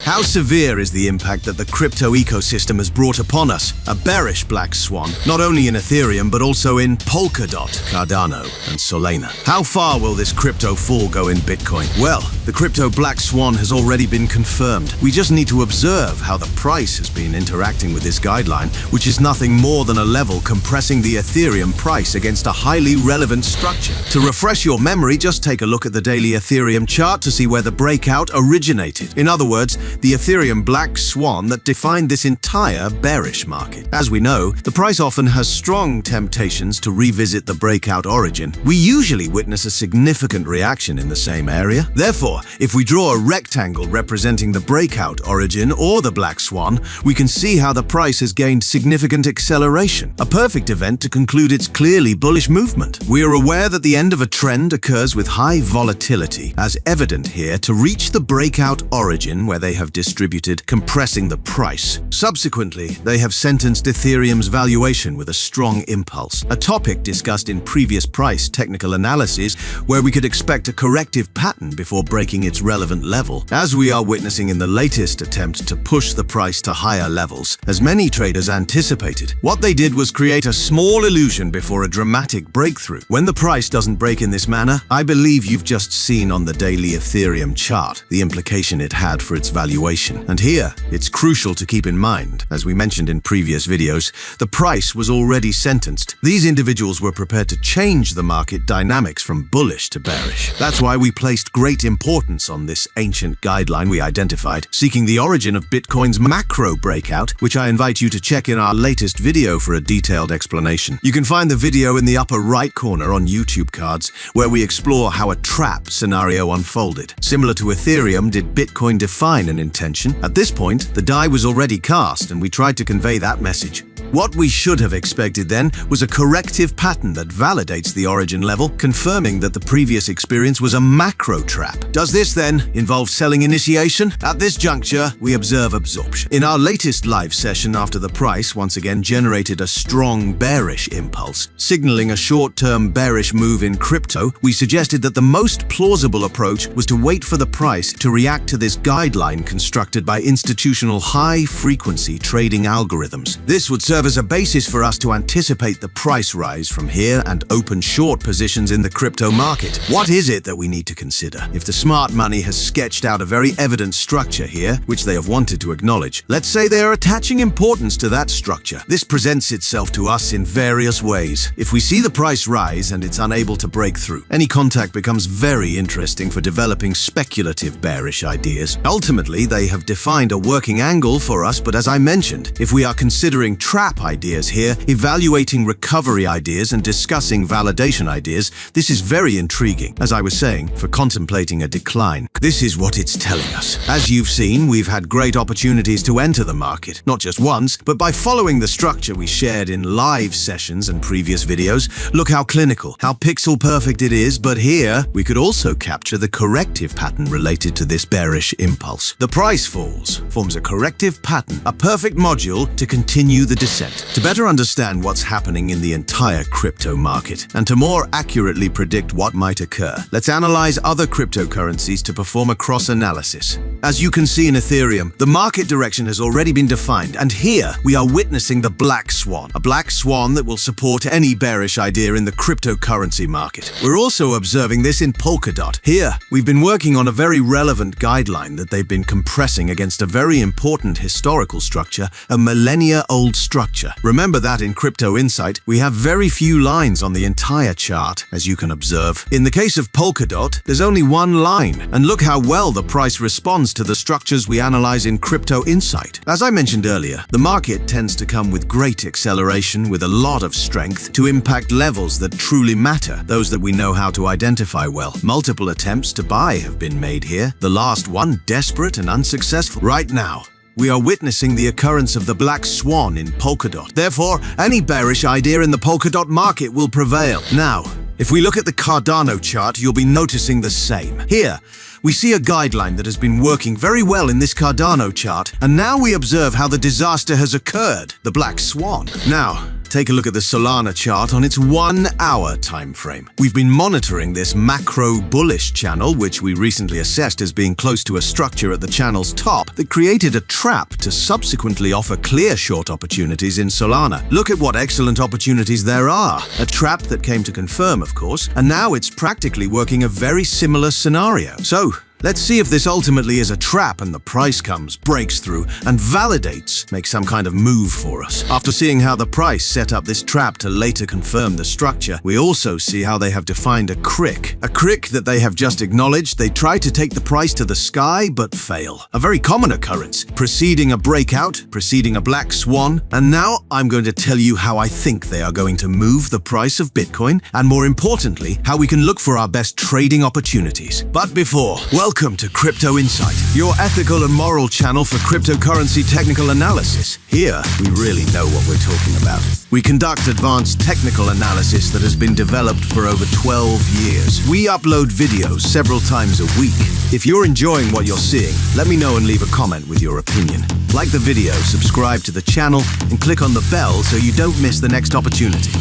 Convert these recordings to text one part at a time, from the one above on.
How severe is the impact that the crypto ecosystem has brought upon us? A bearish black swan, not only in Ethereum but also in Polkadot, Cardano, and Solana. How far will this crypto fall go in Bitcoin? Well, the crypto black swan has already been confirmed. We just need to observe how the price has been interacting with this guideline, which is nothing more than a level compressing the Ethereum price against a highly relevant structure. To refresh your memory, just take a look at the daily Ethereum chart to see where the breakout originated. In other words, the Ethereum black swan that defined this entire bearish market. As we know, the price often has strong temptations to revisit the breakout origin. We usually witness a significant reaction in the same area. Therefore, if we draw a rectangle representing the breakout origin or the black swan, we can see how the price has gained significant acceleration, a perfect event to conclude its clearly bullish movement. We are aware that the end of a trend occurs with high volatility, as evident here, to reach the breakout origin where they have distributed, compressing the price. Subsequently, they have sentenced Ethereum's valuation with a strong impulse, a topic discussed in previous price technical analyses where we could expect a corrective pattern before breaking its relevant level, as we are witnessing in the latest attempt to push the price to higher levels. As many traders anticipated, what they did was create a small illusion before a dramatic breakthrough. When the price doesn't break in this manner, I believe you've just seen on the daily Ethereum chart the implication it had for its valuation. And here, it's crucial to keep in mind, as we mentioned in previous videos, the price was already sentenced. These individuals were prepared to change the market dynamics from bullish to bearish. That's why we placed great importance on this ancient guideline we identified, seeking the origin of Bitcoin's macro breakout, which I invite you to check in our latest video for a detailed explanation. You can find the video in the upper right corner on YouTube cards, where we explore how a trap scenario unfolded. Similar to Ethereum, did Bitcoin define an intention? At this point, the die was already cast, and we tried to convey that message. What we should have expected then was a corrective pattern that validates the origin level, confirming that the previous experience was a macro trap. Does this then involve selling initiation? At this juncture, we observe absorption. In our latest live session after the price once again generated a strong bearish impulse, signaling a short-term bearish move in crypto, we suggested that the most plausible approach was to wait for the price to react to this guideline constructed by institutional high-frequency trading algorithms. This would serve as a basis for us to anticipate the price rise from here and open short positions in the crypto market. What is it that we need to consider? If the smart money has sketched out a very evident structure here, which they have wanted to acknowledge, let's say they are attaching importance to that structure. This presents itself to us in various ways. If we see the price rise and it's unable to break through, any contact becomes very interesting for developing speculative bearish ideas. Ultimately, they have defined a working angle for us, but as I mentioned, if we are considering trap ideas here, evaluating recovery ideas and discussing validation ideas, this is very intriguing. As I was saying, for contemplating a decline, this is what it's telling us. As you've seen, we've had great opportunities to enter the market, not just once, but by following the structure we shared in live sessions and previous videos. Look how clinical, how pixel perfect it is, but here we could also capture the corrective pattern related to this bearish impulse. The price falls forms a corrective pattern, a perfect module to continue the descent. To better understand what's happening in the entire crypto market and to more accurately predict what might occur, let's analyze other cryptocurrencies to perform a cross-analysis. As you can see in Ethereum, the market direction has already been defined, and here we are witnessing the black swan, a black swan that will support any bearish idea in the cryptocurrency market. We're also observing this in Polkadot. Here, we've been working on a very relevant guideline that they've been compressing against a very important historical structure, a millennia-old structure. Remember that in Crypto Insight, we have very few lines on the entire chart, as you can observe. In the case of Polkadot, there's only one line, and look how well the price responds to the structures we analyze in Crypto Insight. As I mentioned earlier, the market tends to come with great acceleration, with a lot of strength, to impact levels that truly matter, those that we know how to identify well. Multiple attempts to buy have been made here, the last one desperate and unsuccessful. Right now, we are witnessing the occurrence of the black swan in Polkadot. Therefore, any bearish idea in the Polkadot market will prevail. Now, if we look at the Cardano chart, you'll be noticing the same. Here, we see a guideline that has been working very well in this Cardano chart, and now we observe how the disaster has occurred, the black swan. Now, take a look at the Solana chart on its 1-hour time frame. We've been monitoring this macro bullish channel, which we recently assessed as being close to a structure at the channel's top that created a trap to subsequently offer clear short opportunities in Solana. Look at what excellent opportunities there are. A trap that came to confirm, of course, and now it's practically working a very similar scenario. So, let's see if this ultimately is a trap and the price comes, breaks through, and validates, makes some kind of move for us. After seeing how the price set up this trap to later confirm the structure, we also see how they have defined a crick. A crick that they have just acknowledged. They try to take the price to the sky, but fail. A very common occurrence, preceding a breakout, preceding a black swan, and now I'm going to tell you how I think they are going to move the price of Bitcoin, and more importantly, how we can look for our best trading opportunities. But before, welcome to Crypto Insight, your ethical and moral channel for cryptocurrency technical analysis. Here, we really know what we're talking about. We conduct advanced technical analysis that has been developed for over 12 years. We upload videos several times a week. If you're enjoying what you're seeing, let me know and leave a comment with your opinion. Like the video, subscribe to the channel, and click on the bell so you don't miss the next opportunity.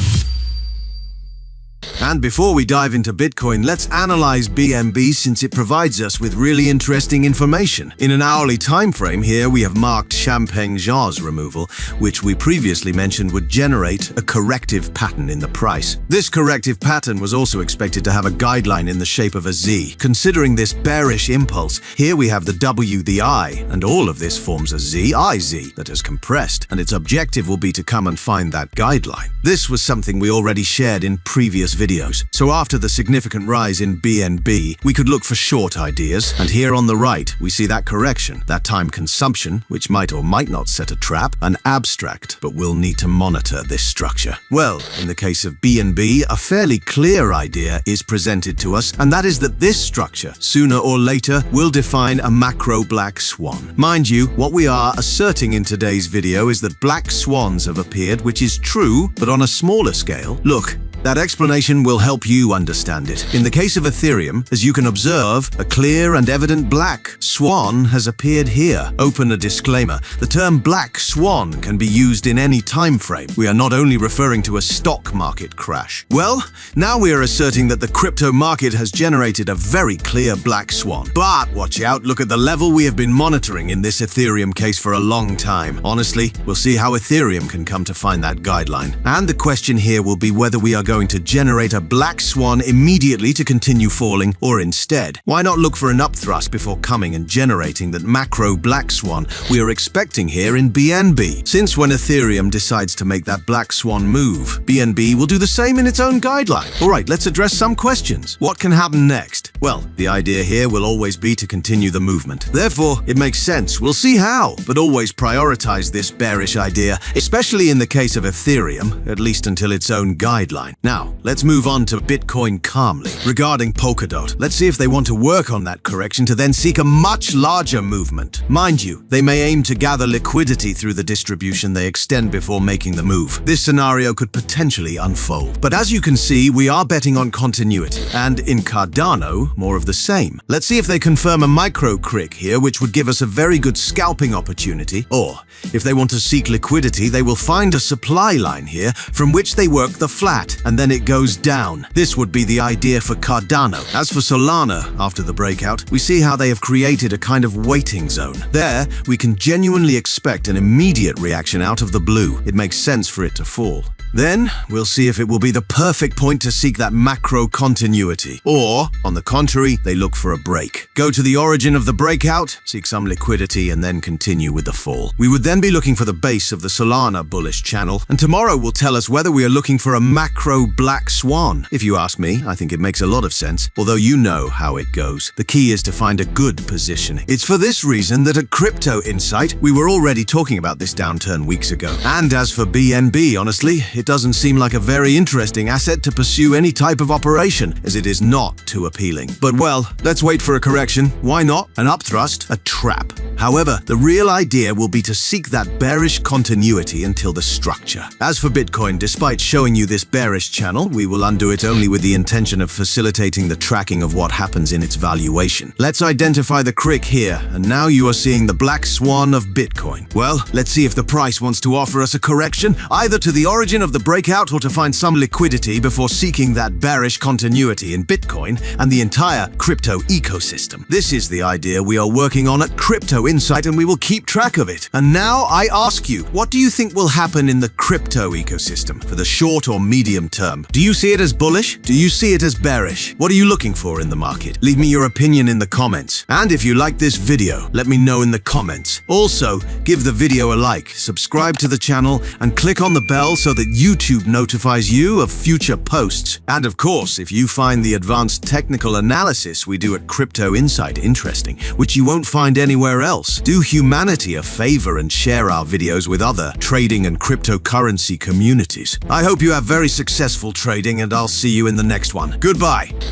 And before we dive into Bitcoin, let's analyze BNB since it provides us with really interesting information. In an hourly time frame here, we have marked Champagne Jar's removal, which we previously mentioned would generate a corrective pattern in the price. This corrective pattern was also expected to have a guideline in the shape of a Z. Considering this bearish impulse, here we have the W, the I, and all of this forms a Z, IZ, that has compressed, and its objective will be to come and find that guideline. This was something we already shared in previous videos. So after the significant rise in BNB, we could look for short ideas, and here on the right, we see that correction, that time consumption, which might or might not set a trap, an abstract, but we'll need to monitor this structure. Well, in the case of BNB, a fairly clear idea is presented to us, and that is that this structure, sooner or later, will define a macro black swan. Mind you, what we are asserting in today's video is that black swans have appeared, which is true, but on a smaller scale. Look, that explanation will help you understand it. In the case of Ethereum, as you can observe, a clear and evident black swan has appeared here. Open a disclaimer. The term black swan can be used in any time frame. We are not only referring to a stock market crash. Well, now we are asserting that the crypto market has generated a very clear black swan. But watch out, look at the level we have been monitoring in this Ethereum case for a long time. Honestly, we'll see how Ethereum can come to find that guideline. And the question here will be whether we are going to generate a black swan immediately to continue falling, or instead, why not look for an upthrust before coming and generating that macro black swan we are expecting here in BNB? Since when Ethereum decides to make that black swan move, BNB will do the same in its own guideline. Alright, let's address some questions. What can happen next? Well, the idea here will always be to continue the movement. Therefore, it makes sense. We'll see how, but always prioritize this bearish idea, especially in the case of Ethereum, at least until its own guideline. Now, let's move on to Bitcoin calmly. Regarding Polkadot, let's see if they want to work on that correction to then seek a much larger movement. Mind you, they may aim to gather liquidity through the distribution they extend before making the move. This scenario could potentially unfold. But as you can see, we are betting on continuity. And in Cardano, more of the same. Let's see if they confirm a micro crick here, which would give us a very good scalping opportunity. Or, if they want to seek liquidity, they will find a supply line here from which they work the flat, and then it goes down. This would be the idea for Cardano. As for Solana, after the breakout, we see how they have created a kind of waiting zone. There, we can genuinely expect an immediate reaction out of the blue. It makes sense for it to fall. Then, we'll see if it will be the perfect point to seek that macro continuity. Or, on the contrary, they look for a break. Go to the origin of the breakout, seek some liquidity, and then continue with the fall. We would then be looking for the base of the Solana bullish channel, and tomorrow will tell us whether we are looking for a macro black swan. If you ask me, I think it makes a lot of sense, although you know how it goes. The key is to find a good positioning. It's for this reason that at Crypto Insight, we were already talking about this downturn weeks ago. And as for BNB, honestly, it doesn't seem like a very interesting asset to pursue any type of operation, as it is not too appealing. But well, let's wait for a correction. Why not? An upthrust, a trap. However, the real idea will be to seek that bearish continuity until the structure. As for Bitcoin, despite showing you this bearish channel, we will undo it only with the intention of facilitating the tracking of what happens in its valuation. Let's identify the crick here, and now you are seeing the black swan of Bitcoin. Well, let's see if the price wants to offer us a correction, either to the origin of the breakout or to find some liquidity before seeking that bearish continuity in Bitcoin and the entire crypto ecosystem. This is the idea we are working on at Crypto Insight, and we will keep track of it. And now I ask you, what do you think will happen in the crypto ecosystem for the short or medium term? Do you see it as bullish? Do you see it as bearish? What are you looking for in the market? Leave me your opinion in the comments. And if you like this video, let me know in the comments. Also, give the video a like, subscribe to the channel, and click on the bell so that YouTube notifies you of future posts. And of course, if you find the advanced technical analysis we do at Crypto Insight interesting, which you won't find anywhere else, do humanity a favor and share our videos with other trading and cryptocurrency communities. I hope you have very successful trading, and I'll see you in the next one. Goodbye.